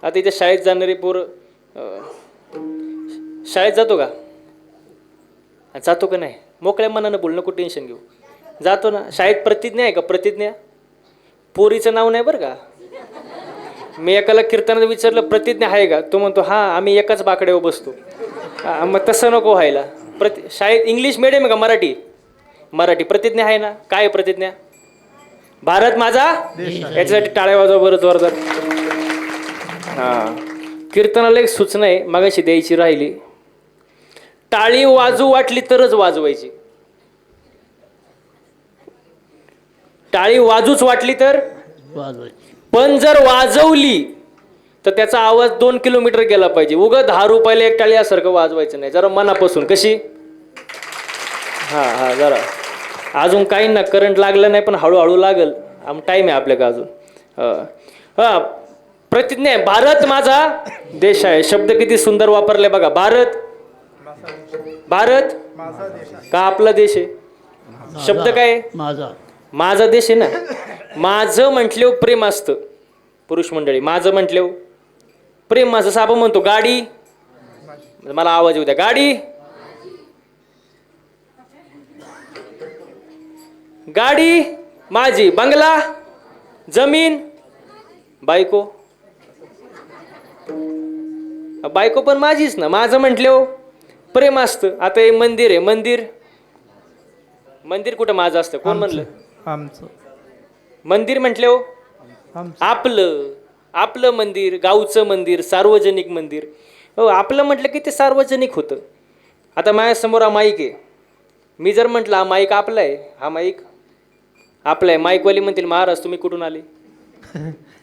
आता इथे शाळेत जाणारी पोर शाळेत जातो का? जातो का नाही? मोकळ्या मनानं बोल, नको टेन्शन घेऊ. जातो ना. शाळेत प्रतिज्ञा आहे का? प्रतिज्ञा. पोरीचं नाव नाही बरं का. मी एकाला कीर्तनात विचारलं प्रतिज्ञा आहे का? तो म्हणतो हां, आम्ही एकाच बाकड्यावर बसतो. मग तसं नको व्हायला. शाळेत इंग्लिश मिडियम आहे का मराठी? मराठी. प्रतिज्ञा आहे ना? काय आहे प्रतिज्ञा? भारत माझा याच्यासाठी टाळ्या वाजवा बरं जोरदार. हां, कीर्तनाला एक सूचना आहे मगाशी द्यायची राहिली. टाळी वाजू वाटली तरच वाजवायची. टाळी वाजूच वाटली तर वाजवायची, पण जर वाजवली तर त्याचा आवाज 2 किलोमीटर गेला पाहिजे. उगा 10 रुपयाला एक टाळी यासारखं वाजवायचं नाही, जरा मनापासून. कशी? हां, जरा अजून काही ना, करंट लागलं नाही पण हळूहळू लागल. टाईम आहे आपल्याकडे अजून. हां, प्रतिज्ञा आहे भारत माझा देश आहे. शब्द किती सुंदर वापरले बघा. भारत, भारत का आपला देश आहे? शब्द काय? माझा. माझा देश आहे ना. माझं म्हटल्यावर प्रेम असतं पुरुष मंडळी. माझं म्हटल्यावर प्रेम. माझं साबं म्हणतो गाडी, मला आवाज येऊ द्या. गाडी, गाडी माझी. बंगला, जमीन, बायको, बायको पण माझीच ना. माझं म्हटल्यावर प्रेम असतं. आता हे मंदिर आहे, मंदिर, मंदिर कुठं माझं असतं? कोण म्हणलं? आमचं मंदिर म्हटल्यावर आपलं, आपलं मंदिर, गावचं मंदिर, सार्वजनिक मंदिर. हो, आपलं म्हटलं की ते सार्वजनिक होतं. आता माझ्यासमोर हा माईक आहे. मी जर म्हटलं हा माईक आपला आहे, हा माईक आपला आहे, माईकवाली म्हणतील महाराज तुम्ही कुठून आले?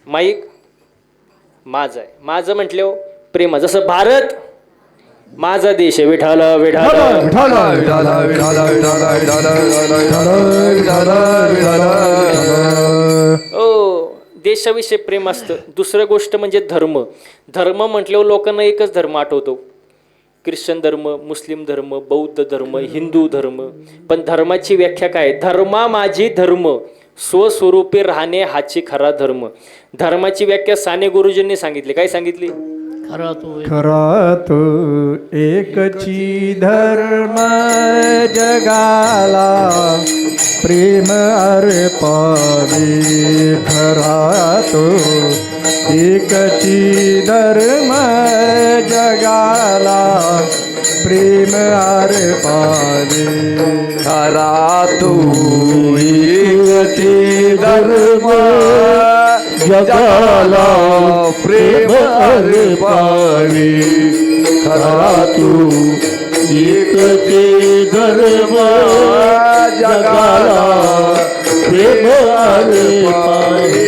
माईक माझं आहे. माझं म्हटल्यावर प्रेम. जसं भारत माझा देश आहे. विठाल विठाल ओ, देशाविषयी प्रेम असतं. दुसरं गोष्ट म्हणजे धर्म. धर्म म्हटल्यावर लोकांना एकच धर्म आठवतो. ख्रिश्चन धर्म, मुस्लिम धर्म, बौद्ध धर्म, हिंदू धर्म. पण धर्माची व्याख्या काय? धर्मा माझी धर्म, स्वस्वरूपी राहणे हाची खरा धर्म. धर्माची व्याख्या साने गुरुजींनी सांगितली. काय सांगितली? खरा तो एकची धर्म जगाला प्रेम अर्पावे. खरा तो एकची धर्म जगाला प्रेम अर्पावे. खरा तू एकची धर्म जगाला प्रेम अर्पावे. खरा तू एकची धर्म जगाला प्रेम अर्पावे.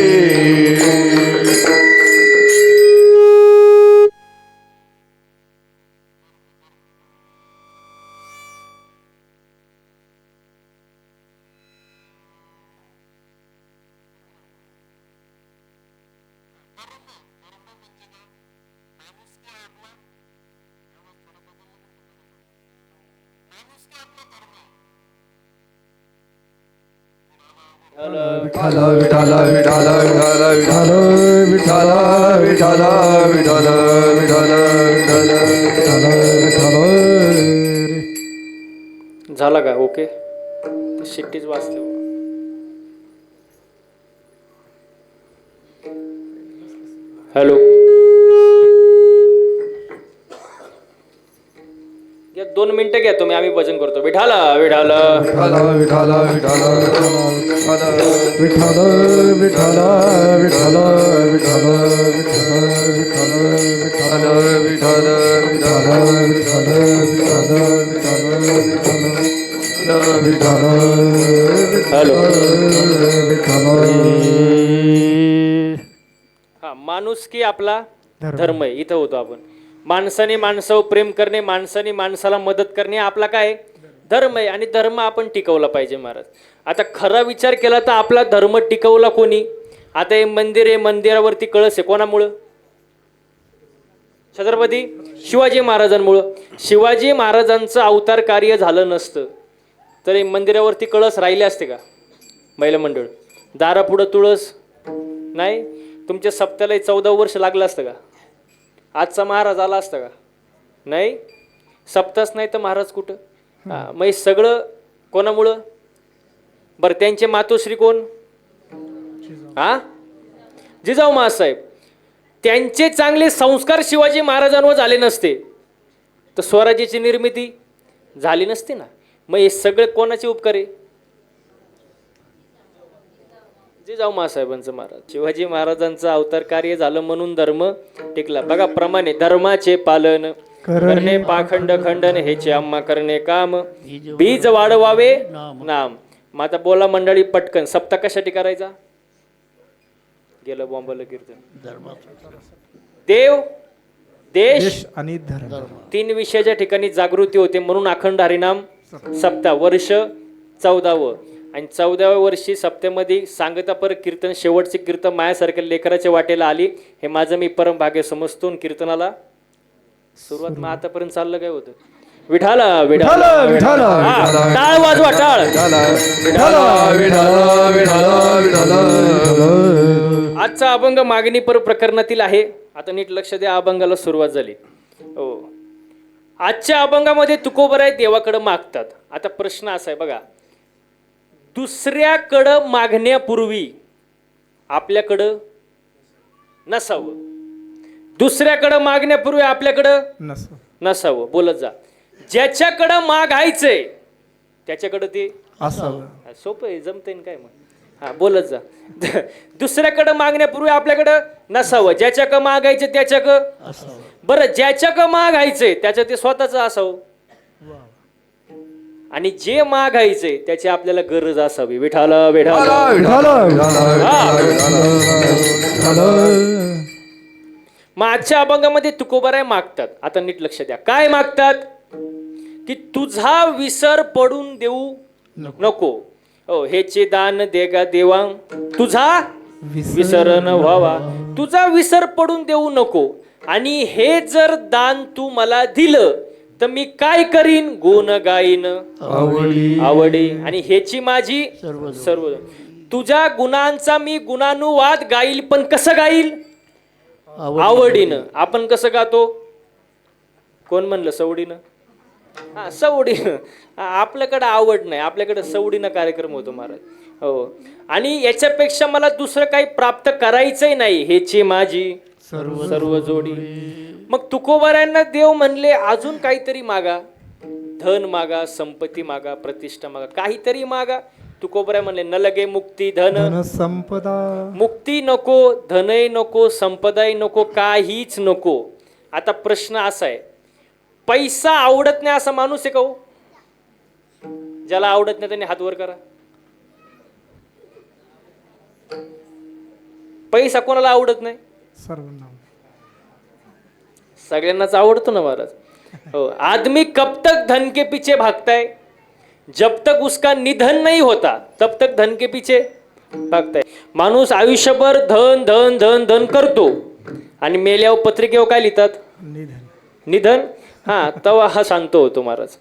विठाल विठाल विठाल विठाल विठाल विठाल विठाल विठाल विठाल विठाल विठाल. झाला का? ओके. शिट्टीच वाजते. हॅलो, या 2 मिनिटं घ्या तुम्ही, आम्ही भजन करतो. विठाला विठाल विठाल विठाल विठाल विठाल विठाल विठाल विठाल विठाल विठाल विठाल विठाल. हॅलो. विठाल. हा, माणूस की आपला धर्म आहे. इथं होतो आपण. माणसाने माणसावर प्रेम करणे, माणसाने माणसाला मदत करणे आपला काय धर्म आहे. आणि धर्म आपण टिकवला पाहिजे महाराज. आता खरा विचार केला तर आपला धर्म टिकवला कोणी? आता हे मंदिर आहे, मंदिरावरती कळस आहे, कोणामुळं? छत्रपती शिवाजी महाराजांमुळं. शिवाजी महाराजांचं अवतार कार्य झालं नसतं तर हे मंदिरावरती कळस राहिले असते का? महिला मंडळ दारापुढं तुळस नाही. तुमच्या सप्त्याला 14 वर्ष लागलं असतं का? आजचा महाराज आला असता का? नाही. सप्ताच नाही तर महाराज कुठं? मग हे सगळं कोणामुळं? बरं, त्यांचे मातोश्री कोण? हा, जिजाऊ महासाहेब. त्यांचे चांगले संस्कार शिवाजी महाराजांवर झाले नसते तर स्वराज्याची निर्मिती झाली नसती ना. मग हे सगळे कोणाचे उपकार आहे? जिजाऊ महासाहेबांचं. महाराज शिवाजी महाराजांचं अवतार कार्य झालं म्हणून धर्म टिकला. बघा प्रमाणे धर्माचे पालन करणे पाखंड खंडन हेचे आम्हा करणे काम बीज वाढवावे नाम. मग आता बोला मंडळी पटकन, सप्ताह कशासाठी करायचा? गेलं बॉम्बला कीर्तन. देव, देश आणि धर्म, 3 विषयाच्या ठिकाणी जागृती होते म्हणून अखंड हरिनाम सप्ताह. वर्ष 14वं आणि 14व्या वर्षी सप्त्यामध्ये सांगतापर कीर्तन, शेवटचे कीर्तन माझ्यासारख्या लेकराच्या वाटेला आली. हे माझं मी परम भाग्य समजतो. कीर्तनाला सुरुवात मग आतापर्यंत चाललं काय होतं? विठाला विठाला विठाला हा, टाळ वाजवा, टाळ. आजचा अभंग मागणी पर प्रकरणातील आहे. आता नीट लक्ष द्या, अभंगाला सुरुवात झाली. हो, आजच्या अभंगामध्ये तुकोबराय देवाकडं मागतात. आता प्रश्न असा आहे बघा, दुसऱ्याकडं मागण्यापूर्वी आपल्याकडं नसावं. दुसऱ्याकडं मागण्यापूर्वी आपल्याकडं नसावं. बोलत जा. ज्याच्याकडं मागायचंय त्याच्याकडं ते असावं. सोपं आहे, जमतंय काय मग? हा, बोलत जा. दुसऱ्याकडं मागण्यापूर्वी आपल्याकडं नसावं. ज्याच्याकडं मागायचं त्याच्याकडं. बरं, ज्याच्याकडं मागायचंय त्याचं ते स्वतःच असावं. आणि जे मागायचंय त्याची आपल्याला गरज असावी. विठाला विठाला. मग आजच्या अभंगामध्ये तुकोबाराय मागतात. आता नीट लक्ष द्या, काय मागतात? की तुझा विसर पडून देऊ नको. हो, हेचे दान देगा देवा, तुझा विसर न व्हावा. तुझा विसर पडून देऊ नको. आणि हे जर दान तू मला दिलं तर मी काय करीन? गुण गाईन आवडी. आणि हेची माझी सर्व. तुझ्या गुणांचा मी गुणानुवाद गाईल, पण कसं गाईल? आवडीनं. आपण कसं गातो? कोण म्हणलं सवडीनं? हा, सवडीनं. आपल्याकडं आवड नाही, आपल्याकडे सवडीनं कार्यक्रम होतो महाराज. हो, आणि याच्यापेक्षा मला दुसरं काही प्राप्त करायचंय नाही. हेची माझी सर्व जोडी. मग तुकोबारायांना देव म्हणले अजून काहीतरी मागा. धन मागा, संपत्ती मागा, प्रतिष्ठा मागा, काहीतरी मागा. तुकोबाराय म्हणले न लगे मुक्ती धन संपदा. मुक्ती नको, धनही नको, संपदाही नको, काहीच नको. आता प्रश्न असा आहे, पैसा आवडत नाही असा माणूस आहे का हो? ज्याला आवडत नाही त्यांनी हात वर करा. पैसा कोणाला आवडत नाही? सर्वांना. सगळ्यांनाच आवडतो ना महाराज. हो, आदमी कब तक धन के पीछे भागता है, जब तक उसका निधन नहीं होता तब तक धन के पीछे भागता है. माणूस आयुष्यभर धन धन धन धन करतो आणि मेल्यावर पत्रिकेवर काय लिहितात? निधन. हा, तवा हा शांत होतो महाराज.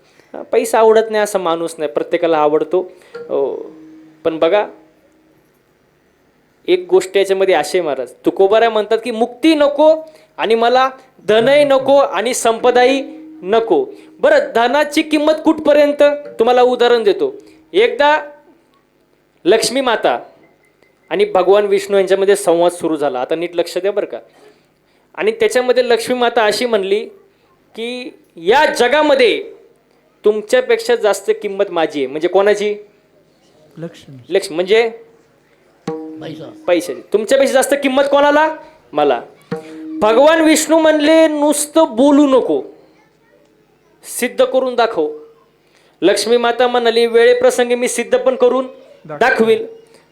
पैसा आवडत नाही असा माणूस नाही, प्रत्येकाला आवडतो. हो, पण बघा एक गोष्ट याच्यामध्ये असे महाराज, तुकोबाराय म्हणतात की मुक्ती नको आणि मला धनही नको आणि संपदाही नको. बरं, धनाची किंमत कुठपर्यंत? तुम्हाला उदाहरण देतो. एकदा लक्ष्मी माता आणि भगवान विष्णू यांच्यामध्ये संवाद सुरू झाला. आता नीट लक्ष द्या बरं का. आणि त्याच्यामध्ये लक्ष्मी माता अशी म्हणली की या जगामध्ये तुमच्यापेक्षा जास्त किंमत माझी आहे. म्हणजे कोणाची? लक्ष्मी. म्हणजे पैशाची. तुमच्यापेक्षा जास्त किंमत कोणाला? मला. भगवान विष्णू म्हणले नुसतं बोलू नको, सिद्ध करून दाखव. लक्ष्मी माता म्हणाली वेळेप्रसंगी मी सिद्ध पण करून दाखवील.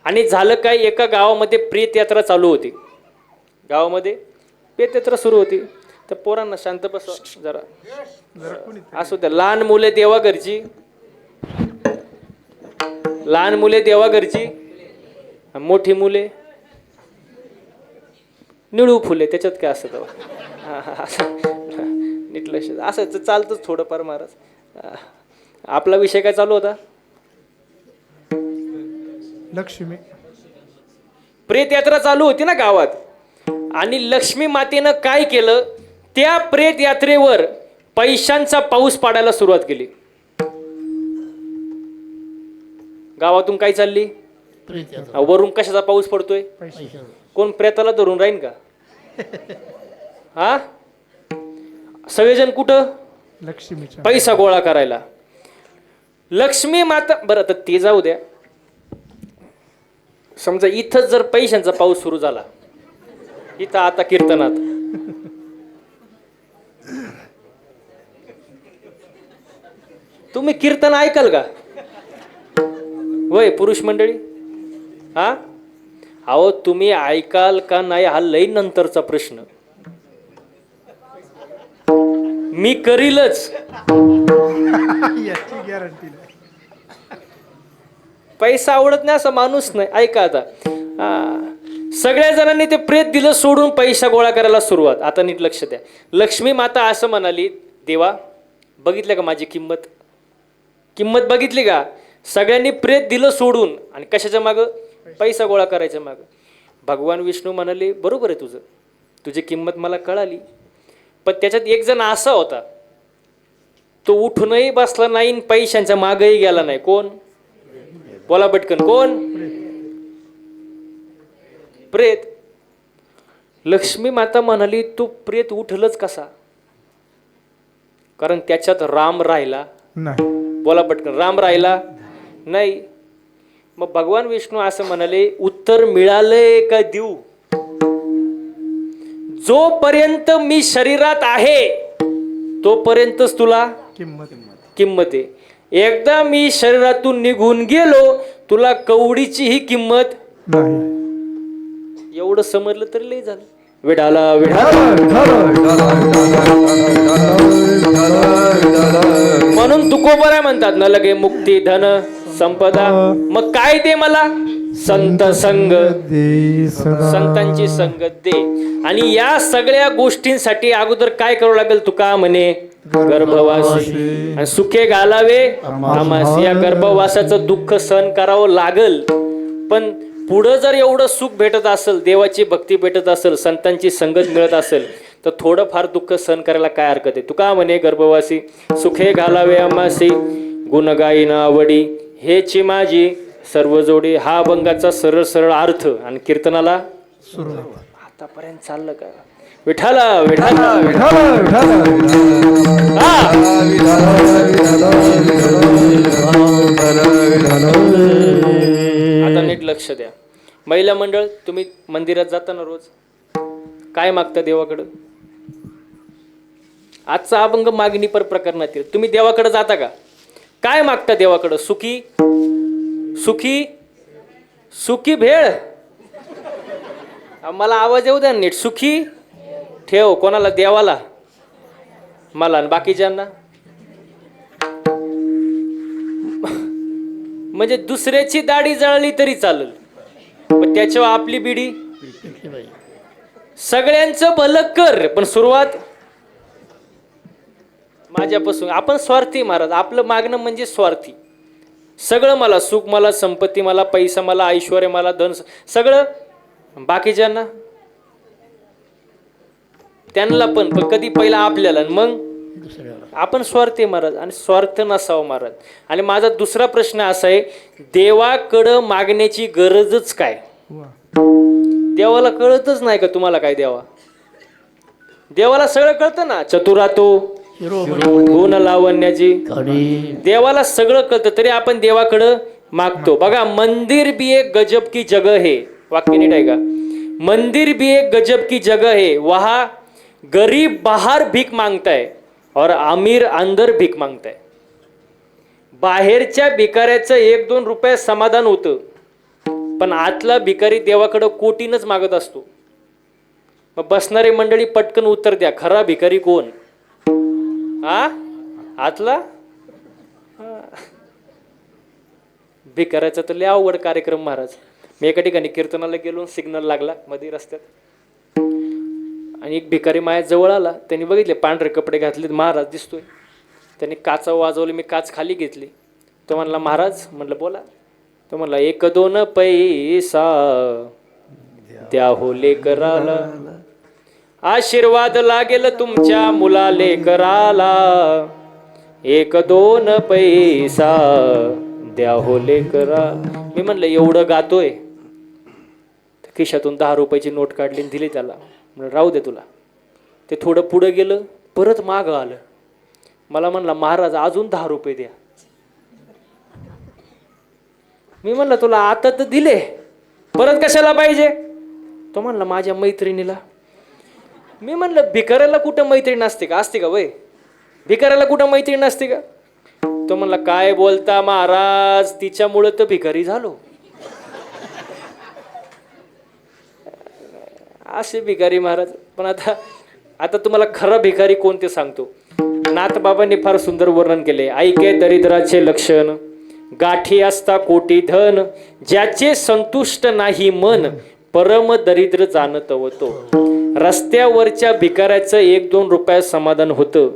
आणि झालं काय, एका गावामध्ये प्रेत यात्रा चालू होती. गावामध्ये प्रेत यात्रा सुरू होती. तर पोरांना शांत बसवा जरा, असू द्या. लहान मुले देवा घरची, लहान मुले देवा घरची, मोठी मुले निळू फुले. त्याच्यात काय असतं तेव्हा? नीट लक्ष. असं चालतंच थोडंफार महाराज. आपला विषय काय चालू होता? लक्ष्मी. प्रेत यात्रा चालू होती ना गावात. आणि लक्ष्मी मातेनं काय केलं, त्या प्रेत यात्रेवर पैशांचा पाऊस पाडायला सुरुवात केली. गावातून काय चालली, प्रीत्याचा वरून कशाचा पाऊस पडतोय, पैशाचा. कोण प्रेताला धरून राहीन का? हा, सगळेजण कुठं, लक्ष्मीच्या पैसा गोळा करायला. लक्ष्मी माता, बरं तर ते जाऊ द्या. समजा इथंच जर पैशांचा पाऊस सुरू झाला, इथं आता कीर्तनात, तुम्ही कीर्तन ऐकाल का? वय पुरुष मंडळी, हा, अहो तुम्ही ऐकाल का नाही हा लई नंतरचा प्रश्न. मी करीलच, याची गॅरंटी नाही. पैसा आवडत नाही असा माणूस नाही. ऐका आता, सगळ्या जणांनी ते प्रेत दिलं सोडून पैसा गोळा करायला सुरुवात. आता नीट लक्ष द्या. लक्ष्मी माता असं म्हणाली, देवा बघितलं का माझी किंमत, किंमत बघितली का? सगळ्यांनी प्रेत दिलं सोडून आणि कशाच्या मागं, पैसा गोळा करायच्या मागं. भगवान विष्णू म्हणाले, बरोबर आहे तुझं, तुझी किंमत मला कळाली. पण त्याच्यात एक जण असा होता, तो उठूनही बसला नाही, पैशांच्या मागही गेला नाही. कोण? बोला पटकन, कोण? प्रेत. लक्ष्मी माता म्हणाली, तू प्रेत उठलच कसा? कारण त्याच्यात राम राहिला नाही. बोला पटकन, राम राहिला नाही. मग भगवान विष्णू असं म्हणाले, उत्तर मिळालंय का देऊ? जोपर्यंत मी शरीरात आहे तोपर्यंतच तुला किंमत आहे. एकदा मी शरीरातून निघून गेलो, तुला कवडीची ही किंमत नाही. एवढं समजलं तरी लय झालं. विठाला विठाला. म्हणून तुकोबराय म्हणतात न लगे मुक्ती धन संपदा. मग काय दे मला? संत संग, संतांची संगत दे. आणि या सगळ्या गोष्टींसाठी अगोदर काय करावं लागेल? तुका म्हणे गर्भवासी आणि सुखे घालावे आमास. या गर्भवासाचं दुःख सहन करावं लागल. पण पुढं जर एवढं सुख भेटत असेल, देवाची भक्ती भेटत असेल, संतांची संगत मिळत असेल, तर थोडंफार दुःख सहन करायला काय हरकत आहे? तुका म्हणे गर्भवासी सुखे घालावे आमासी, गुण गाईन आवडी हेची माझी सर्व जोडी. हा अभंगाचा सरळ सरळ अर्थ. आणि कीर्तनाला आतापर्यंत चाललं का? विठाला विठाला आता नीट लक्ष द्या. महिला मंडळ, तुम्ही मंदिरात जाता ना रोज, काय मागता देवाकडं? आजचा अभंग मागणी पर प्रकरणात येईल. तुम्ही देवाकडे जाता का? काय मागता देवाकडं? सुखी सुखी सुखी भेळ. मला आवाज येऊ द्या नीट. सुखी ठेव. कोणाला? देवाला, मला आणि बाकीच्यांना. म्हणजे दुसऱ्याची दाढी जळली तरी चालेल, पण त्याच्यावर आपली बिडी. सगळ्यांचं भलं कर, पण सुरुवात माझ्यापासून. आपण स्वार्थी महाराज. आपलं मागणं म्हणजे स्वार्थी. सगळं मला, सुख मला, संपत्ती मला, पैसा मला, ऐश्वर्य मला, धन सगळं. बाकीच्यांना त्यांना पण कधी पहिला आपल्याला, मग आपण स्वार्थी महाराज. आणि स्वार्थ नसावं महाराज. आणि माझा दुसरा प्रश्न असा आहे, देवाकडं मागण्याची गरजच काय? देवाला कळतच नाही का तुम्हाला काय द्यावा? देवाला सगळं कळतं ना. चतुरातो गुण लावण्याची, देवाला सगळं कळतं, तरी आपण देवाकडं मागतो. बघा, मंदिर भी एक गजब की जगह है. वाक्य नीट आहे का? मंदिर भी एक गजब की जगह है, वहां गरीब बाहर भीक मांगता है और अमीर अंदर भीक मांगता है. बाहेरच्या भिकाऱ्याचं 1-2 रुपये समाधान होतं, पण आतला भिकारी देवाकडं कोटीनच मागत असतो. मग बसणारी मंडळी पटकन उत्तर द्या, खरा भिकारी कोण? आतला? भिकाऱ्याचा तर लय अवघड कार्यक्रम महाराज. मी एका ठिकाणी कीर्तनाला गेलो, सिग्नल लागला मध्ये रस्त्यात, आणि एक भिकारी माझ्या जवळ आला. त्यांनी बघितले पांढरे कपडे घातले, महाराज दिसतोय. त्यांनी काचा वाजवली, मी काच खाली घेतली. तो म्हणला महाराज. म्हटलं बोला. तो म्हणला 1-2 पैसा द्या हो लेकराला. आशीर्वाद लागेल तुमच्या मुला लेकराला, 1-2 पैसा द्या हो लेकरा. मी म्हणलं एवढं गातोय, खिशातून 10 रुपयाची नोट काढली आणि दिली त्याला. म्हणलं राहू दे तुला. ते थोडं पुढं गेलं, परत मागं आलं. मला म्हणला महाराज अजून 10 रुपये द्या. मी म्हणलं तुला आता तर दिले, परत कशाला पाहिजे? तो म्हणला माझ्या मैत्रिणीला. मी म्हणलं भिकाऱ्याला कुठं मैत्रीण असते का? असते का वय? भिकाऱ्याला कुठं मैत्रीण असते का? तो म्हणला काय बोलता महाराज, तिच्यामुळं तर भिकारी झालो. असे भिकारी महाराज. पण आता तुम्हाला खरा भिकारी कोण ते सांगतो. नाथबाबांनी फार सुंदर वर्णन केले. ऐके दरिद्राचे लक्षण, गाठी असता कोटी धन, ज्याचे संतुष्ट नाही मन, परम दरिद्र जाणतव तो. रस्त्यावरच्या भिकाऱ्याचं 1-2 रुपयात समाधान होतं,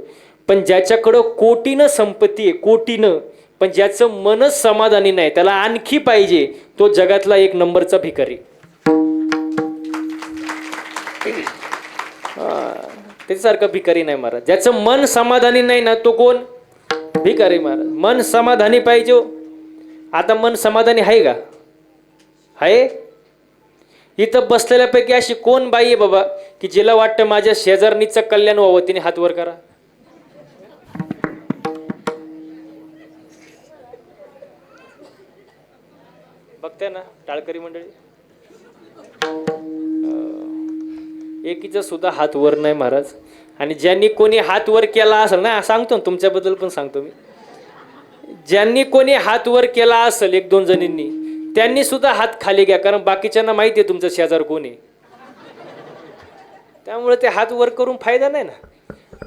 पण ज्याच्याकडं कोटीनं संपत्ती आहे, कोटीनं, पण ज्याचं मनच समाधानी नाही, त्याला आणखी पाहिजे, तो जगातला 1 नंबरचा भिकारी. त्याच्यासारखा भिकारी नाही महाराज. ज्याचं मन समाधानी नाही ना, तो कोण? भिकारी महाराज. मन समाधानी पाहिजे. आता मन समाधानी आहे का? आहे? इथं बसलेल्यापैकी अशी कोण बाई आहे बाबा की जिला वाटतं माझ्या शेजारणीचं कल्याण व्हावं, तिने हात वर करा. बघताय ना टाळकरी मंडळी, एकीचा सुद्धा हात वर नाही महाराज. आणि ज्यांनी कोणी हात वर केला असेल ना, सांगतो ना तुमच्याबद्दल पण सांगतो मी, ज्यांनी कोणी हात वर केला असेल 1-2 जणींनी, त्यांनी सुद्धा हात खाली घ्या, कारण बाकीच्यांना माहिती आहे तुमचं शेजार कोण आहे. त्यामुळे ते हात वर करून फायदा नाही ना.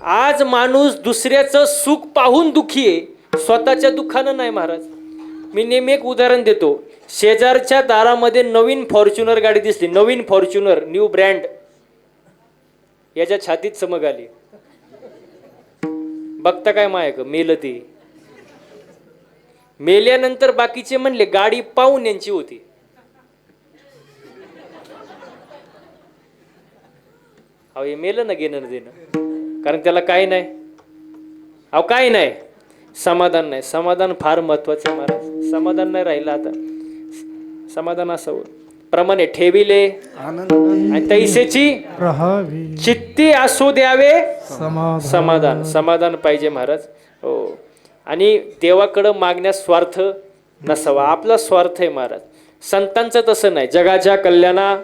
आज माणूस दुसऱ्याचं सुख पाहून दुखी आहे, स्वतःच्या दुःखानं नाही महाराज. मी नेहमी एक उदाहरण देतो. शेजारच्या दारामध्ये नवीन फॉर्च्युनर गाडी दिसली, नवीन फॉर्च्युनर, न्यू ब्रँड. याच्या छातीत चमक आली. बघता काय माय का मेलं ते. मेल्यानंतर बाकीचे म्हणले गाडी पाहून यांची होती. अहो हे मेलं ना घेणं देणं, कारण त्याला काय नाही. अहो काय नाही, समाधान नाही. समाधान फार महत्वाचं आहे महाराज. समाधान नाही राहिलं आता. समाधान असावं. प्रमाणे ठेविले आणि तैसेची राहावी, चित्ती असू द्यावे समाधान. समाधान पाहिजे महाराज. हो. आणि देवाकडं मागण्यास स्वार्थ नसावा. आपला स्वार्थ आहे महाराज. संतांचं तसं नाही. जगाच्या कल्याणा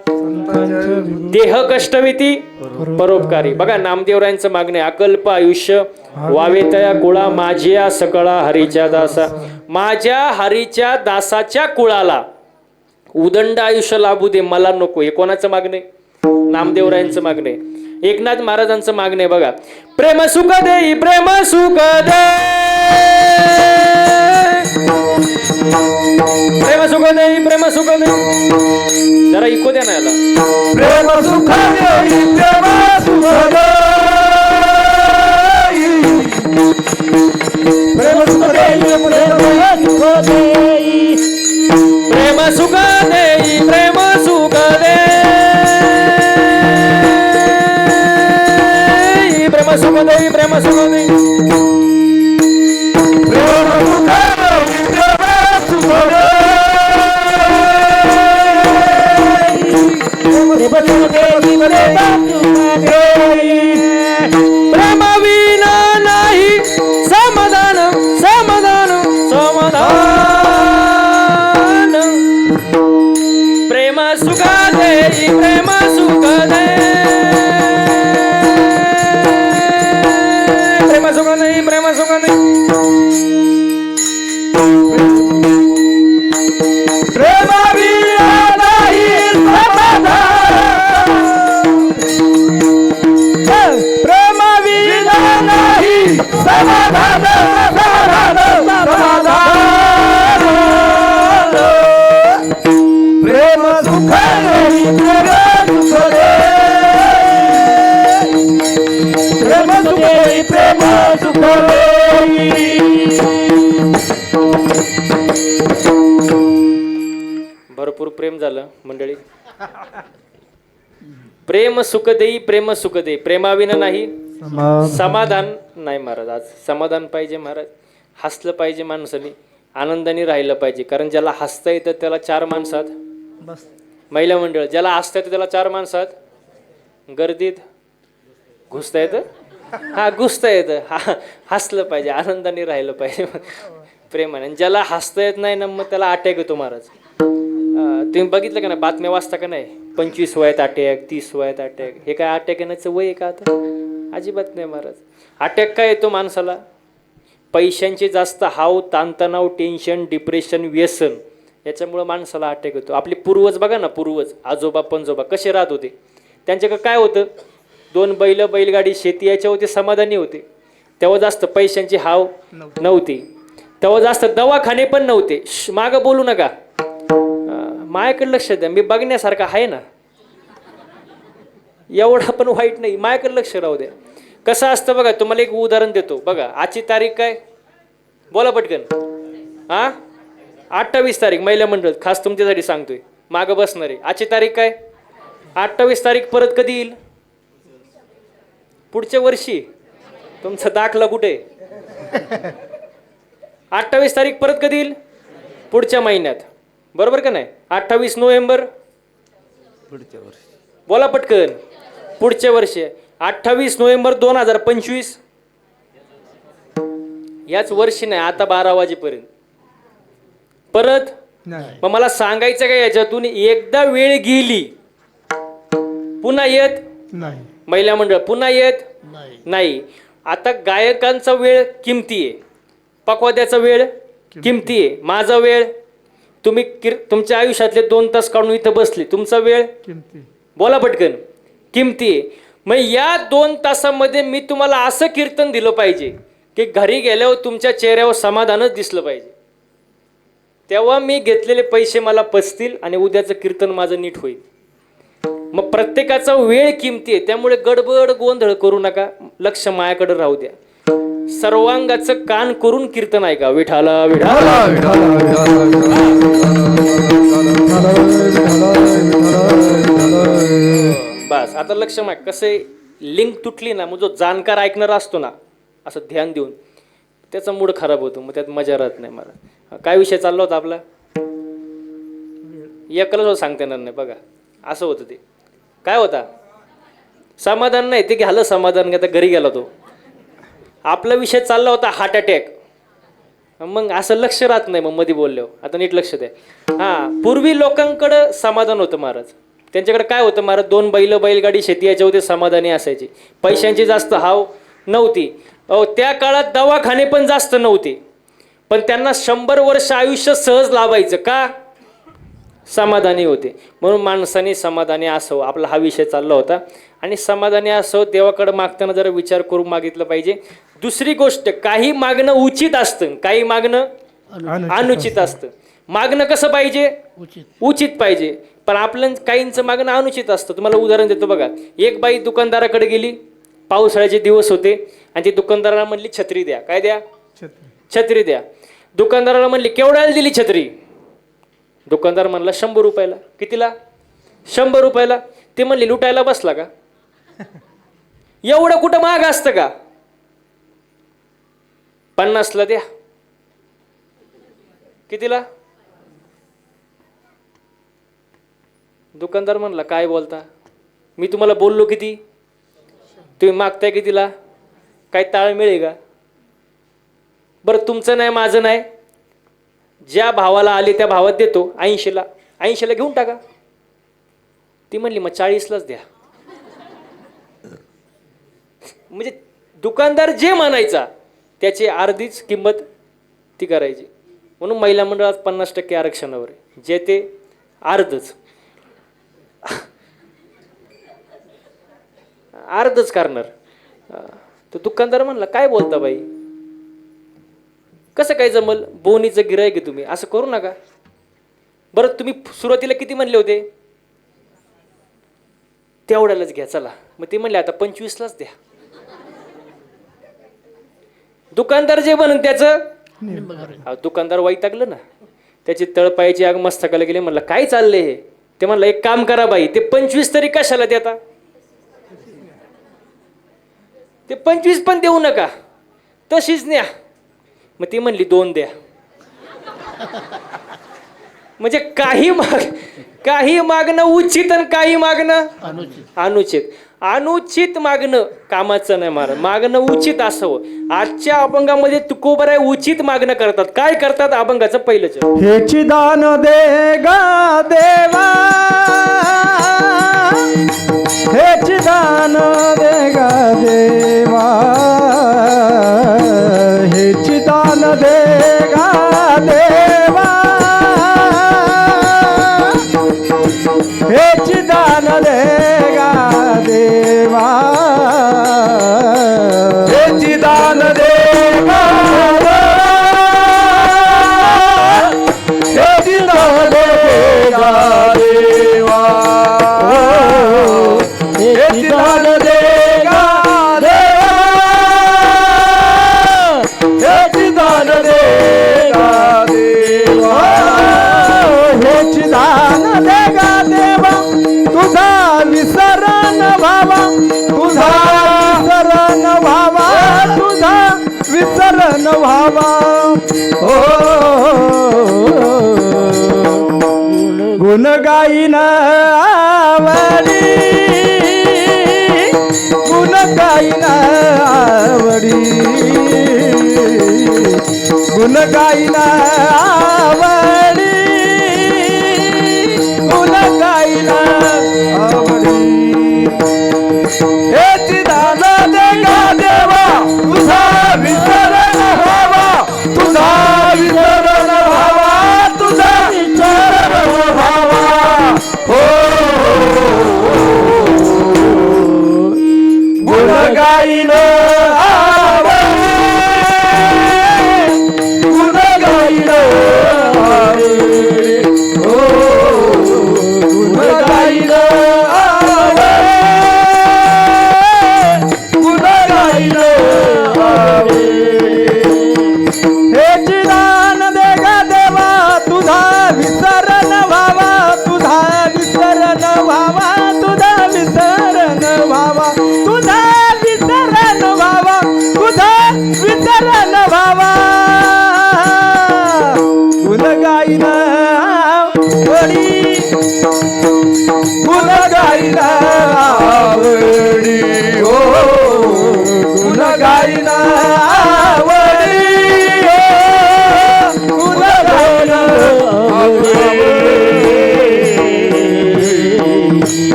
देह कष्टविती परोपकारी. बघा नामदेवरायांचं मागणं आहे, अकल्प आयुष्य वावे तया कुळा, माझ्या सकळा हरीच्या दासा. माझ्या हरीच्या दासाच्या कुळाला उदंड आयुष्य लाभू दे, मला नको. हे कोणाचं मागणं आहे? नामदेवरायांचं मागणं आहे. एकनाथ महाराजांचं मागणं आहे बघा, प्रेम सुख दे, प्रेम सुख दे, प्रेम सुख दे, प्रेम सुख दे. जरा इको द्या ना याला. प्रेम सुख देई, प्रेम सुख देई, प्रेम सुख देई, प्रेम सुख देई, प्रेम सुख देई, प्रेम सुख देई, प्रेम सुख देई, प्रेम विना नाही समाधान, समाधान, समाधान. प्रेम सुख देई, प्रेम सुख दे, प्रेम सुख देई, प्रेम सुख देई. प्रेम विना नाही समाधान, प्रेम विना नाही समाधान, समाधान. प्रेम सुख देई, प्रेम सुख देई, प्रेम सुख देई. भरपूर प्रेम झालं मंडळी. प्रेम सुख देई प्रेम सुख देई, प्रेमाविना नाही समाधान समाधान नाही महाराज. आज समाधान पाहिजे महाराज, हसलं पाहिजे माणसाने, आनंदाने राहिलं पाहिजे. कारण ज्याला हसता येतं त्याला चार माणसात, बस महिला मंडळ ज्याला हसता येतं त्याला चार माणसात गर्दीत घुसता येतं, हा घुसता येतं, हा हसलं पाहिजे, आनंदाने राहिलं पाहिजे प्रेमाने. आणि ज्याला हसता येत नाही ना मग त्याला अटॅक येतो महाराज. तुम्ही बघितलं का ना, बातम्या वाचता का नाही, 25 वयात अटॅक, 30 वयात अटॅक. हे काय अटॅक येण्याचं वय आहे का आता? अजिबात नाही महाराज. अटॅक काय येतो माणसाला? पैशांचे जास्त हाव, ताणतणाव, टेन्शन, डिप्रेशन, व्यसन, याच्यामुळं माणसाला अटॅक येतो. आपले पूर्वज बघा ना, पूर्वज आजोबा पणजोबा कसे राहत होते? त्यांच्याकडे काय होतं? 2 बैल, बैलगाडी, शेती, याच्यावर ते समाधानी होते. तेव्हा जास्त पैशांची हाव नव्हती, तेव्हा जास्त दवाखाने पण नव्हते. मागं बोलू नका, माझ्याकडे लक्ष द्या, मी बघण्यासारखं आहे ना, एवढा पण वाईट नाही, माझ्याकडे लक्ष राहू द्या. कसं असतं बघा, तुम्हाला एक उदाहरण देतो बघा. आजची तारीख काय? बोला पटकन. 28 तारीख, महिला मंडळ खास तुमच्यासाठी सांगतोय, मागं बसणारे. आजची तारीख काय? 28 तारीख. परत कधी येईल? पुढच्या वर्षी. तुमचा दाखला कुठे? 28 तारीख परत कधी येईल? पुढच्या महिन्यात, बरोबर का नाही? 28 नोव्हेंबर पुढच्या वर्षी. बोला पटकन. पुढच्या वर्षी 28 नोव्हेंबर 2025. याच वर्षी नाही, आता 12 वाजेपर्यंत परत. नाही मग मला सांगायचं काय याच्यातून? एकदा वेळ गेली पुन्हा येत नाही महिला मंडळ, पुन्हा येत नाही नाही. आता गायकांचा वेळ किमती आहे, पकवाद्याचा वेळ किमती आहे, माझा वेळ, तुम्ही तुमच्या आयुष्यातले 2 तास काढून इथं बसले, तुमचा वेळ किमती. बोला पटकन किमती आहे. मग या 2 तासामध्ये मी तुम्हाला असं कीर्तन दिलं पाहिजे की घरी गेल्यावर तुमच्या चेहऱ्यावर समाधानच दिसलं पाहिजे. तेव्हा मी घेतलेले पैसे मला पचतील आणि उद्याचं कीर्तन माझं नीट होईल. मग प्रत्येकाचा वेळ किमती आहे, त्यामुळे गडबड गोंधळ करू नका, लक्ष मायाकडे राहू द्या. सर्वांगाचं कान करून कीर्तन ऐका. विठाला विठाला बस. आता लक्ष माग कसं लिंक तुटली ना, मग जो जाणकार ऐकणारा असतो ना, असं ध्यान देऊन, त्याचा मूड खराब होतो, मग त्यात मजा राहत नाही. मला काय विषय चालला होता आपला? एकलंच सांगता येणार नाही बघा, असं होतं ते. काय होता? समाधान नाही, ते घ्यालं समाधान, आता घरी गेला तो. आपला विषय चालला होता हार्ट अटॅक. मग असं लक्ष राहत नाही मग मध्ये बोलल्यावर. आता नीट लक्ष द्या. पूर्वी लोकांकडं समाधान होतं महाराज. त्यांच्याकडे काय होतं महाराज? 2 बैल, बैलगाडी, शेती, याच्यावर समाधानी असायचे. पैशांची जास्त हाव नव्हती. त्या काळात दवाखाने पण जास्त नव्हते, पण त्यांना 100 वर्ष आयुष्य सहज लाभायचं. का? समाधानी होते. म्हणून माणसाने समाधानी असावं, आपला हा विषय चालला होता. आणि समाधानी असावं देवाकडे मागताना जरा विचार करून मागितलं पाहिजे. दुसरी गोष्ट, काही मागणं उचित असतं, काही मागणं अनुचित असतं. मागणं कसं पाहिजे? उचित पाहिजे. पण आपलं काहींचं मागणं अनुचित असतं. तुम्हाला उदाहरण देतो बघा. एक बाई दुकानदाराकडे गेली, पावसाळ्याचे दिवस होते, आणि ती दुकानदाराला म्हणली छत्री द्या. काय द्या? छत्री द्या. दुकानदाराला म्हणली केवढ्याला दिली छत्री? दुकानदार म्हणला 100 रुपयाला. कितीला? 100 रुपयाला. ते म्हणले लुटायला बसला का? एवढं कुठं महाग असतं का? 50ला द्या. कितीला? दुकानदार म्हणला काय बोलता, मी तुम्हाला बोललो किती, तुम्ही मागताय कितीला? काय ताळमेळ आहे का? बरं तुमचं नाही माझं नाही, ज्या भावाला आले त्या भावात देतो. 80ला 80ला घेऊन टाका. ती म्हणली मग 40लाच द्या. म्हणजे दुकानदार जे म्हणायचा त्याची अर्धीच किंमत ती करायची. म्हणून महिला मंडळात 50% आरक्षणावर आहे, जे ते अर्धच अर्धच करणार. तर दुकानदार म्हणला काय बोलता बाई, कसं काय जमल, बोनीचं गिरायक आहे तुम्ही, असं करू नका. बरं तुम्ही सुरुवातीला किती म्हणले होते? तेवढ्यालाच घ्या चला. मग ते म्हणले आता 25लाच द्या. दुकानदार जे म्हणून त्याचं दुकानदार वैतागलं ना, त्याची तळपायाची आग मस्तकाला गेली. म्हणलं काय चाललंय हे? ते म्हणलं एक काम करा बाई, ते 25 तरी कशाला देता, ते 25 पण देऊ नका, तशीच न्या. मग ती म्हणली 2 द्या. म्हणजे काही मागणं उचित आणि काही मागणं अनुचित. अनुचित मागणं कामाचं नाही महाराज, मागणं उचित असावं. आजच्या अभंगामध्ये तुकोबराय उचित मागणं करतात. काय करतात अभंगाचं पहिलं चरण. हेची दान दे गा देवा, हेची दान दे गा देवा, हेची दान दे गा देवा, हेची दान दे गा देवा, हेची दान दे गा देवा, हेची दान दे गा देवा, हेची दान दे गा देवा, हेची दान दे गा देवा, हेची दान दे गा देवा, तुझा विसरण व्हावा, तुझा विसरण व्हावा, तुझा विसरण व्हावा. हो गुण गाईन आवडी, गुण गाईन आवडी, गुण गाईन आवडी, गुण गाईन आवडी. हेची दान दे गा देवा, तुझा विसरण व्हावा, तुझा विसरण व्हावा, तुझा विसरण व्हावा. हो गुण गाईन आवडी, गुण गाईन आवडी. हो गुण गाईन आवडी, गुण गाईन आवडी. हेची दान दे गा देवा, तुझा विसरण व्हावा, तुझा विसरण व्हावा, तुझा विसरण व्हावा, तुझा विसरण व्हावा, तुझा विसरण व्हावा. गुण गाईन आवडी, गुण गाईन आवडी. हो गुण गाईन आवडी, गुण गाईन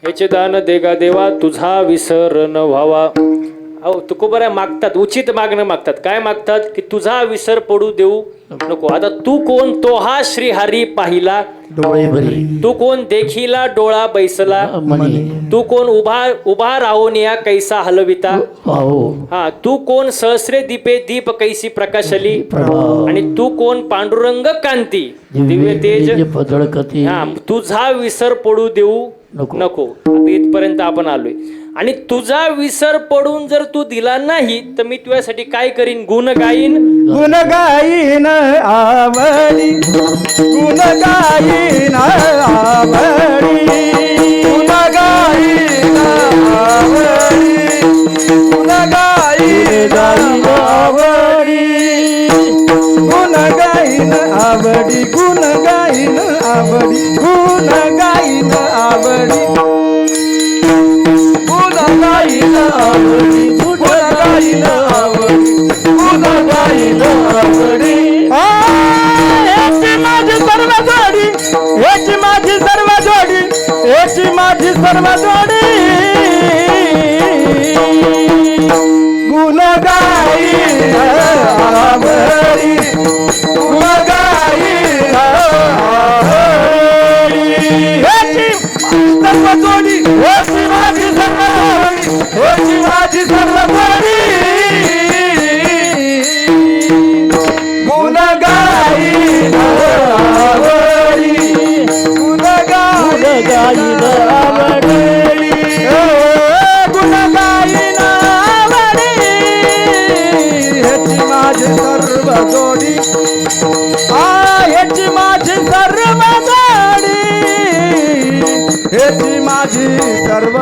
याचे दान देगा देवा, तुझा विसरण व्हावा. अहो तुकोबराय मागतात, उचित मागणं मागतात. काय मागतात की तुझा विसर पडू देऊ नको. आता तू कोण, तो हा श्रीहरी पाहिला डोळे भरी तू कोण, देखीला डोळा बैसला मनी तू कोण, उभा राहून या कैसा हलविता. पाहो हा तू कोण, सहस्रे दीपे दीप कैसी प्रकाशली. प्रभा आणि तू कोण, पांडुरंग कांती दिव्य तेज. पदळकती. हा तुझा विसर पडू देऊ नको. आता इथपर्यंत आपण आलोय. आणि तुझा विसर पडून जर तू दिला नाही तर मी तुझ्यासाठी काय करीन. गुण गाईन, गुण गाईन आवडी, गुण गाईन आवडी, गुण गाईन आवडी, गुण गाईन आवडी, गुण गाईन आवडी, गुण गाईन आवडी, गुण गाईन आवडी, गुण गाईन आवडी, गुण गाईन आवडी, गुण गाईन आवडी. याची माझी सर्व जोडी, याची माझी सर्व जोडी, याची माझी सर्व जोडी. गुण गाईन आवडी, गुण गाईन आवडी. याची सर्व जोडी, याची माझी सर्व जोडी, याची माझी सर्व जोडी. गुण गाईन आवडी, गुण गाईन आवडी, गुण गाईन आवडी. ह्याची माझी सर्व जोडी, ह्याची माझी सर्व जोडी, ह्याची माझी सर्व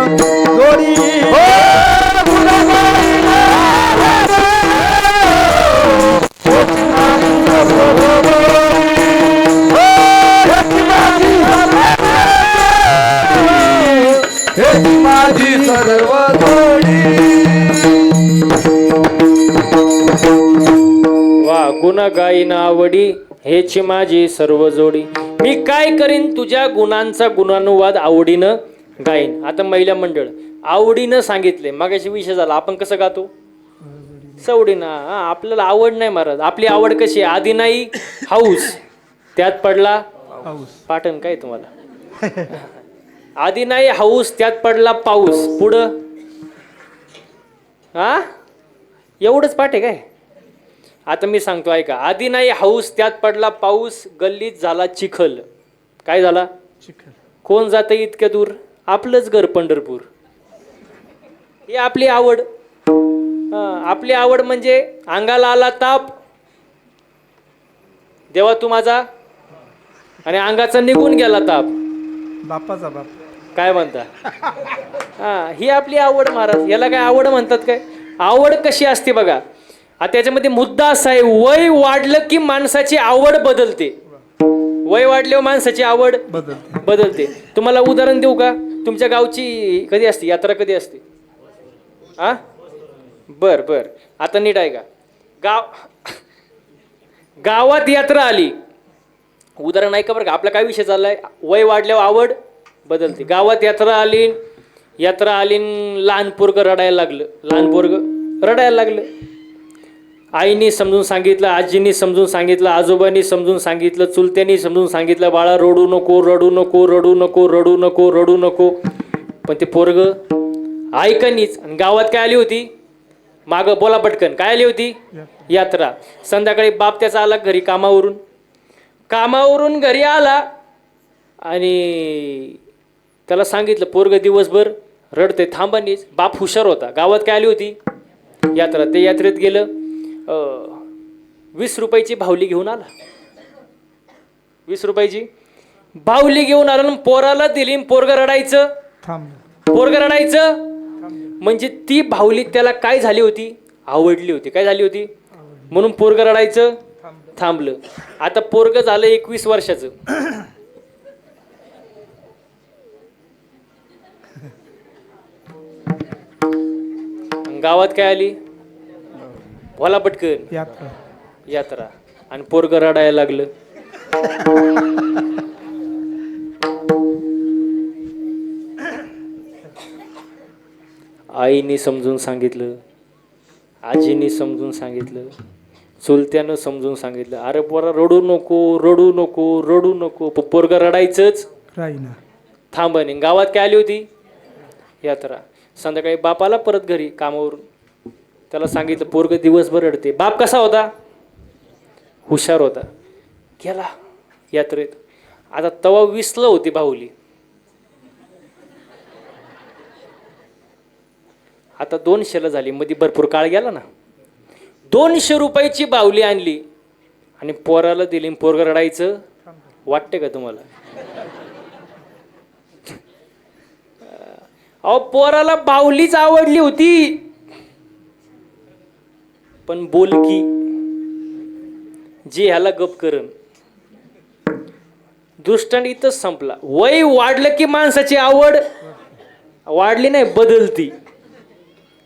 होती माझी सर्व जोडी. वा गुण गाईन आवडी हेची माझी सर्व जोडी. मी काय करीन तुझ्या गुणांचा गुणानुवाद आवडीनं गाईन. आता महिला मंडळ आवडीनं सांगितले, मागाशी विषय झाला आपण कसं गातो सवडीनं. आपल्याला आवड नाही महाराज. आपली आवड कशी आहे? आधी नाही हाऊस त्यात पडला पाटण. काय तुम्हाला आधी नाही हाऊस त्यात पडला पाऊस. पुढं हा एवढंच पाठ आहे काय? आता मी सांगतो ऐका. आधी नाही हाऊस त्यात पडला पाऊस, गल्लीत झाला चिखल. काय झाला? कोण जातं इतक्या दूर? आपलंच घर पंढरपूर. ही आपली आवड. आपली आवड म्हणजे अंगाला आला ताप देवा तू माझा, आणि अंगाचा निघून गेला ताप बापाचा बाप. काय म्हणता? ही आपली आवड महाराज. याला काय आवड म्हणतात काय? आवड कशी असते बघा. आता त्याच्यामध्ये मुद्दा असा आहे, वय वाढलं की माणसाची आवड बदलते. वय वाढल्यावर माणसाची आवड बदलते. तुम्हाला उदाहरण देऊ का? तुमच्या गावची कधी असते यात्रा? कधी असते? हा बर बर. आता नीट आहे का? गावात यात्रा आली. उदाहरण ऐका बरं का. आपला काय विषय चाललाय? वय वाढल्यावर आवड बदलते. गावात यात्रा आली लहान पोरगं रडायला लागलं. लहान पोरगं रडायला लागलं. आईनी समजून सांगितलं, आजींनी समजून सांगितलं, आजोबांनी समजून सांगितलं, चुलत्यांनी समजून सांगितलं, बाळा रडू नको रडू नको रडू नको रडू नको रडू नको. पण ते पोरगं ऐकनीच. आणि गावात काय आली होती? मागं बोला पटकन. काय आली होती? यात्रा. संध्याकाळी बाप त्याचा आला घरी कामावरून घरी आला आणि त्याला सांगितलं पोरगं दिवसभर रडते, थांबानीच. बाप हुशार होता. गावात काय आली होती? यात्रा. ते यात्रेत गेलं. 20 रुपयाची भावली घेऊन आला. 20 रुपयाची भावली घेऊन आला आणि पोराला दिली. पोरगं रडायचं. म्हणजे ती भावली त्याला काय झाली होती? आवडली होती. काय झाली होती? म्हणून पोरगं रडायचं थांबलं. आता पोरगं झालं 21 वर्षाचं. गावात काय आली? बोला पटकन. यात्रा. आणि पोरगं रडायला लागलं. आईने समजून सांगितलं, आजीने समजून सांगितलं, चुलत्यानं समजून सांगितलं, अरे पोरा रडू नको रडू नको रडू नको. पोरगं रडायचंच थांबणे. गावात काय आली होती? यात्रा. संध्याकाळी बापाला परत घरी कामावरून. त्याला सांगितलं पोरगं दिवसभर रडते. बाप कसा होता? हुशार होता. गेला यात्रेत. आता तवा 20ला होती भावली. आता 200ला झाली. मध्ये भरपूर काळ गेला ना. 200 रुपयाची बावली आणली आणि पोराला दिली. पोरगं रडायचं. वाटते का तुम्हाला? अहो पोराला बावलीच आवडली होती, पण बोलकी जे ह्याला गप करण. दृष्टांत इथंच संपला. वय वाढलं की माणसाची आवड वाढली नाही, बदलती.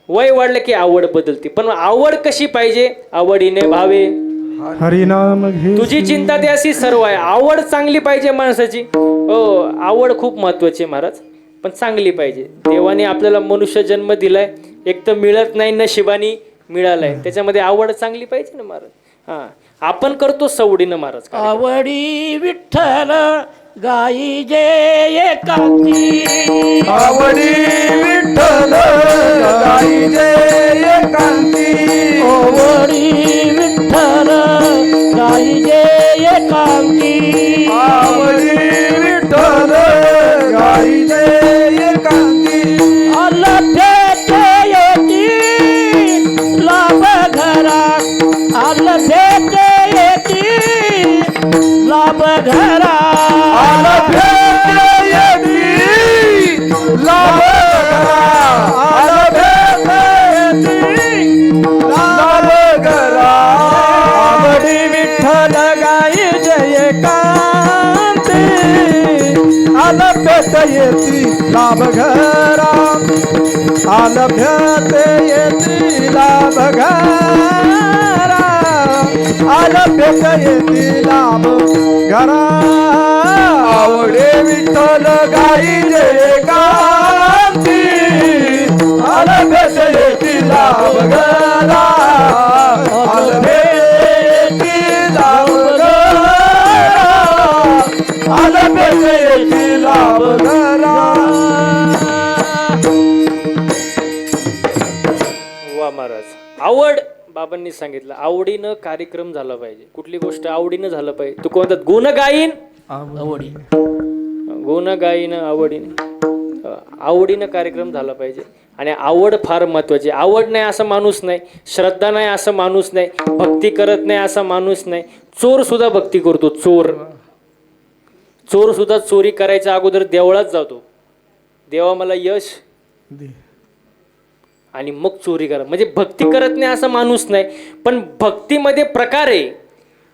वय वाढलं की आवड बदलती. पण आवड कशी पाहिजे? आवडीने भावे हरिनाम घे. तुझी चिंता त्याशी सर्व आहे. आवड चांगली पाहिजे माणसाची. हो, आवड खूप महत्वाची आहे महाराज, पण चांगली पाहिजे. देवाने आपल्याला मनुष्य जन्म दिलाय. एक तर मिळत नाही, नशिबानी मिळालाय. त्याच्यामध्ये आवड चांगली पाहिजे ना महाराज. हा, आपण करतो सवडीनं महाराज. आवडी विठ्ठल गाई जे एकांती. आवडी विठ्ठल गाई जे एकांती. आवडी विठ्ठल गाई जे एकांती. आवडी विठ्ठल गाई जे एकांती. अलभ्यते येती लाभ घरा. अलभ्यते येती लाभ घरा. येती लाभ घरा आलभ्यते येती लाभ घरा आलभ्यते येती लाभ घरा आवडे विठ्ठल गाई जय गाती आलभ्यते येती लाभ घरा आलभ्यते लाभ घरा आलभ्यते येती लाभ घरा. वा महाराज. आवड बाबांनी सांगितलं आवडीनं कार्यक्रम झाला पाहिजे. कुठली गोष्ट आवडीनं झालं पाहिजे. तू कोणतात गुण गाईन आवडी गुण गाईन आवडीनं कार्यक्रम झाला पाहिजे. आणि आवड फार महत्वाची. आवड नाही असा माणूस नाही, श्रद्धा नाही असा माणूस नाही, भक्ती करत नाही असा माणूस नाही. चोर सुद्धा भक्ती करतो. चोर सुद्धा चोरी करायच्या अगोदर देवळात जातो, देवा मला यश आणि मग चोरी करा. म्हणजे भक्ती करत नाही असा माणूस नाही. पण भक्तीमध्ये प्रकार आहे.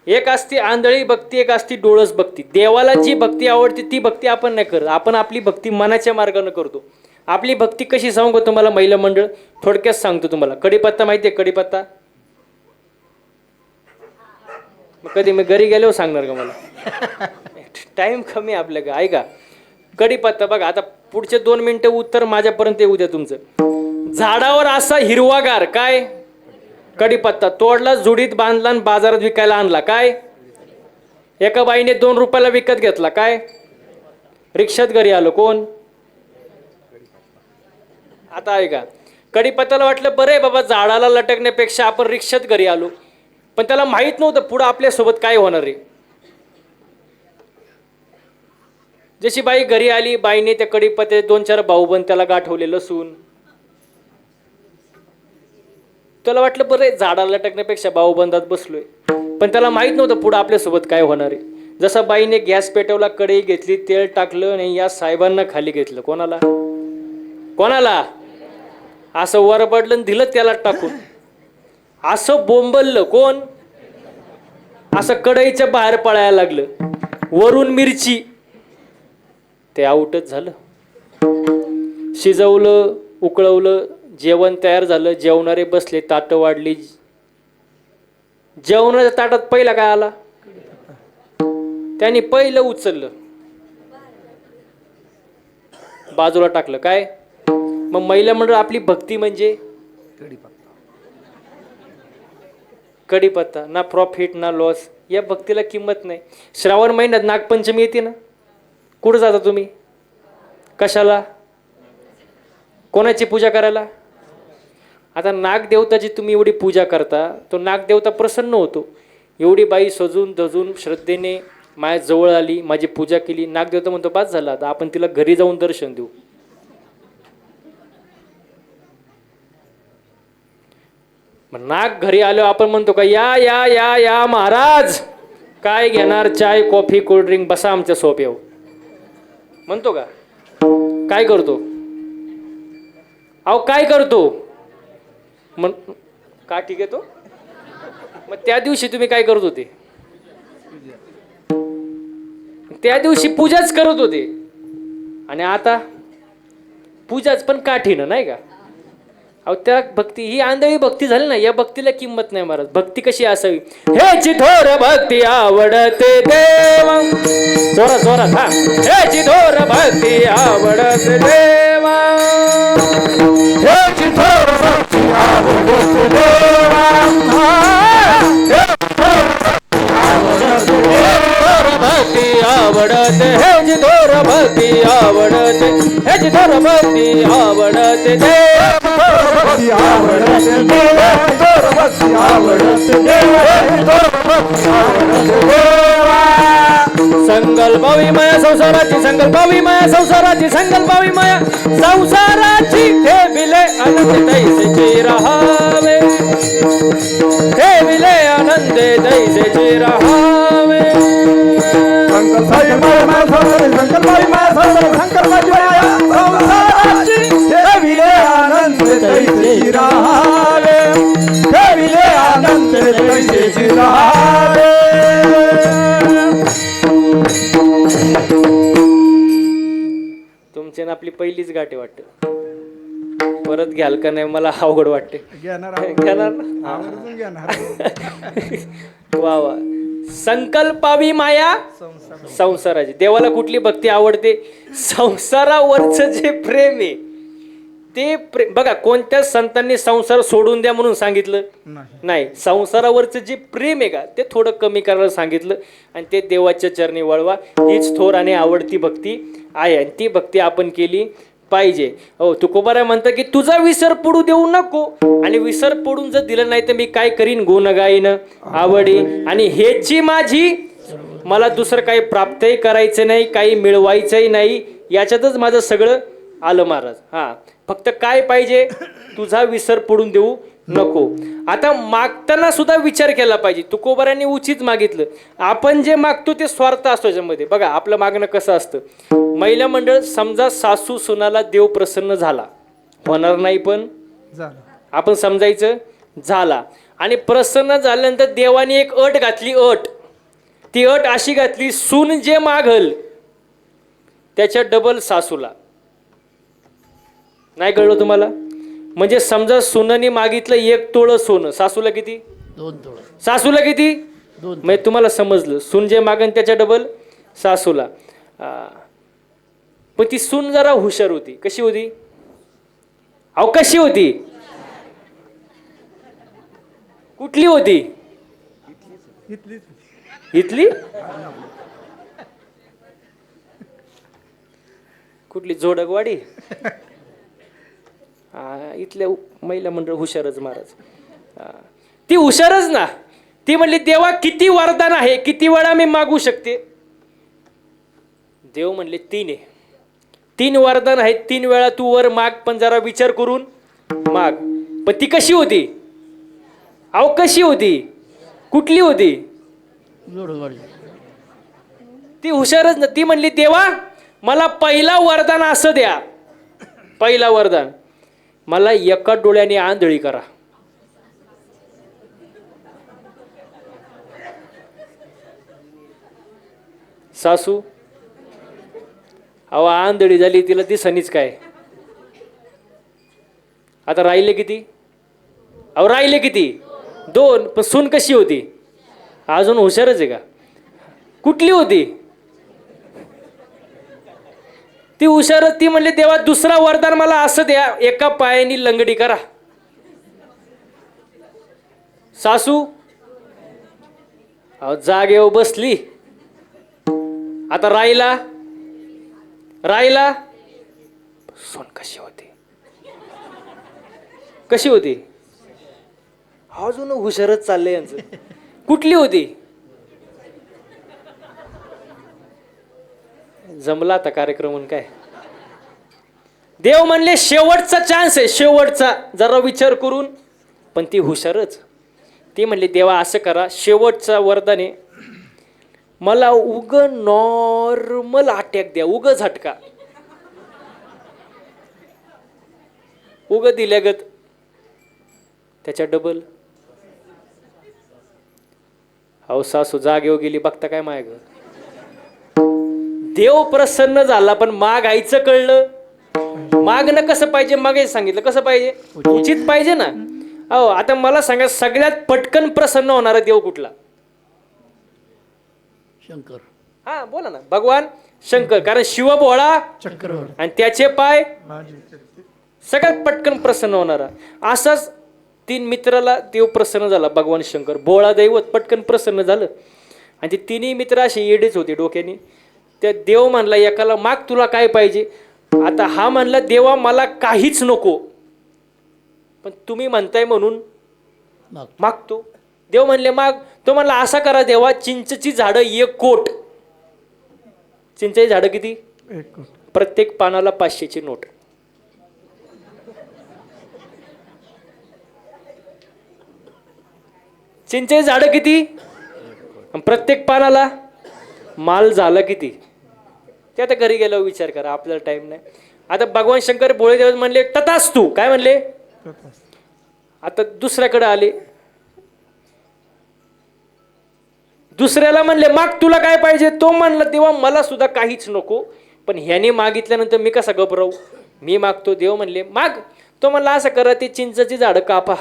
एक असते आंधळी भक्ती, एक असते डोळस भक्ती. देवाला जी भक्ती आवडते ती भक्ती आपण नाही करत. आपण आपली भक्ती मनाच्या मार्गाने करतो. आपली भक्ती कशी सांगू तुम्हाला महिला मंडळ? थोडक्यात सांगतो तुम्हाला. कढीपत्ता माहिती आहे? कढीपत्ता मग कधी मी घरी गेल्यावर सांगणार का मला? टाइम कमी आपल्या का. ऐका कढीपत्ता बघा. आता पुढचे 2 मिनिटं उत्तर माझ्यापर्यंत येऊ द्या तुमचं. झाडावर असा हिरवागार काय? कढीपत्ता. तोडला, जुडीत बांधला आणि बाजारात विकायला आणला काय? एका बाईने 2 रुपयाला विकत घेतला काय? रिक्षात घरी आलो कोण? आता ऐका कढीपत्त्याला वाटलं बरं आहे बाबा झाडाला लटकण्यापेक्षा आपण रिक्षात घरी आलो. पण त्याला माहित नव्हतं पुढं आपल्यासोबत काय होणार आहे. जशी बाई घरी आली, बाईने त्या कढीपत्त्याचे 2-4 भाऊबंद त्याला गाठवले लसूण. त्याला वाटलं बरं आहे झाडाला लटकण्यापेक्षा भाऊबंदात बसलोय. पण त्याला माहित नव्हतं पुढं आपल्यासोबत काय होणार आहे. जसा बाईने गॅस पेटवला, कढई घेतली, तेल टाकलं आणि या साहेबांना खाली घेतलं. कोणाला? कोणाला? असं वर पडलं दिलं त्याला टाकून. असं बोंबललं कोण? असं कढईच्या बाहेर पळायला लागलं. वरून मिरची. ते आउटच झालं. शिजवलं, उकळवलं, जेवण तयार झालं. जेवणारे बसले, ताटं वाढली. जेवणाच्या ताटात पहिला काय आला? त्यांनी पहिलं उचललं, बाजूला टाकलं. काय? मग महिला मंडळ आपली भक्ती म्हणजे कढीपत्ता. ना प्रॉफिट ना लॉस. या भक्तीला किंमत नाही. श्रावण महिन्यात नागपंचमी येते ना, कुठं जाता तुम्ही? कशाला? कोणाची पूजा करायला? आता नागदेवताची तुम्ही एवढी पूजा करता, तो नागदेवता प्रसन्न होतो. एवढी बाई सजून धजून श्रद्धेने माझ्या जवळ आली, माझी पूजा केली. नागदेवता म्हणतो बास झाला, आता आपण तिला घरी जाऊन दर्शन देऊ. मग नाग घरी आलो आपण म्हणतो का या या या या महाराज, काय घेणार? चाय कॉफी कोल्ड्रिंक, बसा आमच्या सोप्यावर. म्हणतो का? काय करतो? अहो काय करतो? मग का ठीक आहे तो. मग त्या दिवशी तुम्ही काय करत होते? त्या दिवशी पूजाच करत होते. आणि आता पूजाच पण काठीनं नाही का. अहो त्या भक्ती ही आंधळी भक्ती झाली ना. या भक्तीला किंमत नाही महाराज. भक्ती कशी असावी? हेची थोर भक्ती आवडते देवा. जोरा जोरात हा. हेची थोर भक्ती आवडते देवा. हेची थोर भक्ती आवडते देवा. भक्ती आवडते. हेची थोर भक्ती आवडते. हेची थोर भक्ती आवडते देवा. आवडते देवा. थोर भक्ती आवडते देवा. संकल्पावी माया संसाराची, संकल्पावी माया संसाराची, संकल्पावी माया संसाराची. ठेविले आनंद तैसेची राहावे. ठेविले आनंद तैसेची राहावे. संकल्पावी माया संकल्पावी माया संकल्पावी माया संसाराची. ठेविले आनंद तैसेची राहावे. ठेविले आनंद तैसेची राहावे. आपली पहिलीच गाठ आहे वाटतं. परत घ्याल का नाही मला अवघड वाटते. घेणार घेणार ना? आवर्जून घेणार. वा वा. संकल्पावी माया संसाराची. देवाला कुठली भक्ती आवडते? संसारावरचं जे प्रेम आहे ते प्रेम. बघा कोणत्या संतांनी संसार सोडून द्या म्हणून सांगितलं नाही. संसारावरचं जे प्रेम आहे का ते थोडं कमी करायला सांगितलं आणि ते देवाच्या चरणी वळवा. हीच थोर आणि आवडती भक्ती आहे आणि ती भक्ती आपण केली पाहिजे. हो, तुकोबारा म्हणतं की तुझा विसर पडू देऊ नको आणि विसर पडून जर दिलं नाही तर मी काय करीन? गुण गाईन आवडी आणि हेची माझी. मला दुसरं काही प्राप्तही करायचं नाही, काही मिळवायचंही नाही, याच्यातच माझं सगळं आलं महाराज. हा, फक्त काय पाहिजे? तुझा विसर पडून देऊ नको. आता मागताना सुद्धा विचार केला पाहिजे. तुकोबारांनी उचित मागितलं. आपण जे मागतो ते स्वार्थ असतो याच्यामध्ये. बघा आपलं मागणं कसं असतं. महिला मंडळ समजा सासू सुनाला देव प्रसन्न झाला, होणार नाही पण आपण समजायचं झाला. आणि प्रसन्न झाल्यानंतर देवाने एक अट घातली. ती अट अशी घातली, सून जे मागल त्याच्या डबल सासूला. नाही कळलं तुम्हाला? म्हणजे समजा सुनाने मागितलं 1 तोळं सोनं, सासूला किती? 2 तोळे. सासूला किती? 2. म्हणजे तुम्हाला समजलं. सून जे मागन त्याच्या डबल सासूला. पण ती सून जरा हुशार होती. कशी होती? अहो कशी होती? कुठली होती? इथली? कुठली? जोडकवाडी? इथल्या महिला मंडळ हुशारच महाराज. ती हुशारच ना. ती म्हणली देवा किती वरदान आहे, किती वेळा मी मागू शकते? देव म्हणले 3 आहे. 3 वरदान आहेत, 3 वेळा तू वर माग, पण जरा विचार करून माग. पण ती कशी होती? अहो कशी होती? कुठली होती? जोडगवाडी. ती हुशारच ना. ती म्हणली देवा मला पहिला वरदान असं द्या, पहिला वरदान मला एका डोळ्याने आंधळी करा. सासू अहो आंधळी झाली, तिला दिसणीच काय. आता राहिले किती? अहो राहिले किती? 2. पण सून कशी होती? अजून हुशारच आहे का? कुठली होती? ती हुशारच. ती म्हणली देवा दुसरा वरदान मला असं द्या, एका पायाने लंगडी करा. सासू अहो जागेवर बसली. आता राहिला सून कशी होती? कशी होती? अजून हुशारच चाललंय यांचं. कुठली होती? जमला आता कार्यक्रम म्हणून काय. देव म्हणले शेवटचा चान्स आहे, शेवटचा, जरा विचार करून. पण ती हुशारच. ती म्हणली देवा असं करा, शेवटचा वरदान आहे मला उग नॉर्मल अटॅक द्या, उग झटका. उग दिल्यागत त्याच्या डबल. अहो सासू जागेवर गेली, बघता काय माय ग. देव प्रसन्न झाला पण माग आईचं कळलं. मागणं कसं पाहिजे? मागे सांगितलं कसं पाहिजे? उचित पाहिजे ना. अहो आता मला सांगा सगळ्यात पटकन प्रसन्न होणारा देव कुठला? शंकर. हा बोला ना. भगवान शंकर. कारण शिव भोळा चक्रवर आणि त्याचे पाय सगळ्यात पटकन प्रसन्न होणारा. असाच 3 मित्राला देव प्रसन्न झाला. भगवान शंकर भोळा दैवत पटकन प्रसन्न झालं. आणि ते 3ही मित्र असे येडेच होते डोक्याने. त्या देव म्हणला एकाला माग तुला काय पाहिजे? आता हा म्हणला देवा मला काहीच नको, पण तुम्ही म्हणताय म्हणून मागतो. देव म्हणले माग. तो म्हणला असा करा देवा, चिंचची झाडं 1 कोट. चिंचेची झाडं किती? 1 कोट. प्रत्येक पानाला 500ची नोट. चिंचेची झाडं किती? प्रत्येक पानाला माल झाला किती? ते आता घरी गेल्यावर विचार करा, आपल्याला टाइम नाही. आता भगवान शंकर भोळे देव म्हणले तथास्तु. काय म्हणले? आता दुसऱ्याकडे आले. दुसऱ्याला म्हणले माग तुला काय पाहिजे? तो म्हणला देवा मला सुद्धा काहीच नको, पण पण ह्याने मागितल्यानंतर मी कसा गप राहू? मी मागतो, देव म्हणले माग. तो म्हणला असं करा, ते चिंचची झाडं कापा.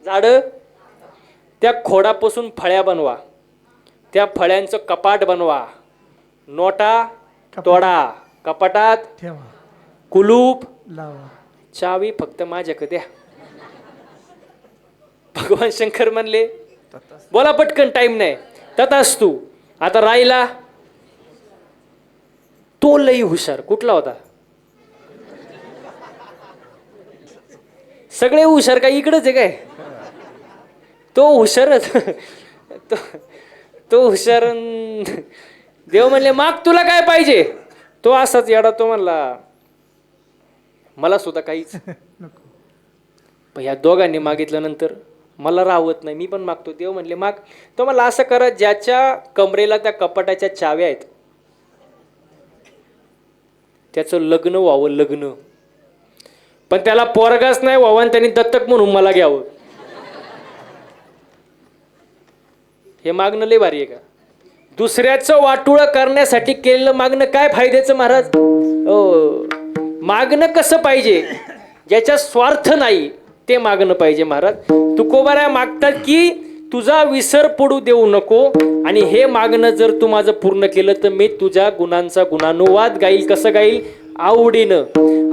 झाडं त्या खोडापासून फळ्या बनवा, त्या फळ्यांचं कपाट बनवा, नोटा तोडा, कपाटात ठेवा, कुलूप लावा. चावी फक्त माझ्याकडे द्या. भगवान शंकर म्हणले बोला पटकन, टाइम नाही. तथास्तु. आता राहिला तो लई हुशार. कुठला होता? सगळे हुशार काय इकडच आहे काय? तो हुशारच. तो हुशार. देव म्हणले माग, तुला काय पाहिजे? तो असाच येडा. तो म्हणला मला सुद्धा काहीच. पण ह्या दोघांनी मागितल्यानंतर मला राहत नाही, मी पण मागतो. देव म्हणले माग. तो मला असं करा, ज्याच्या कमरेला त्या कपाटाच्या चाव्या आहेत त्याचं लग्न व्हावं, लग्न. पण त्याला पोरगाच नाही व्हावं आणि त्यांनी दत्तक म्हणून मला घ्यावं. हे मागणं लय भारी आहे का? दुसऱ्याचं वाटोळं करण्यासाठी केलेलं मागणं काय फायद्याचं महाराज? मागणं कसं पाहिजे? ज्याच्या स्वार्थ नाही ते मागणं पाहिजे महाराज. तुकोबाराया मागतात की तुझा विसर पडू देऊ नको, आणि हे मागणं जर तू माझं पूर्ण केलं तर मी तुझ्या गुणांचा गुणानुवाद गाईल. कसं गाईल? आवडीनं.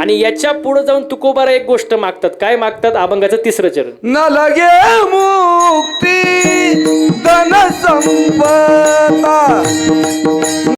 आणि याच्या पुढे जाऊन तुकोबारा एक गोष्ट मागतात. काय मागतात? अभंगाचं 3रं चरण. न लगे मुक्ती धन संपदा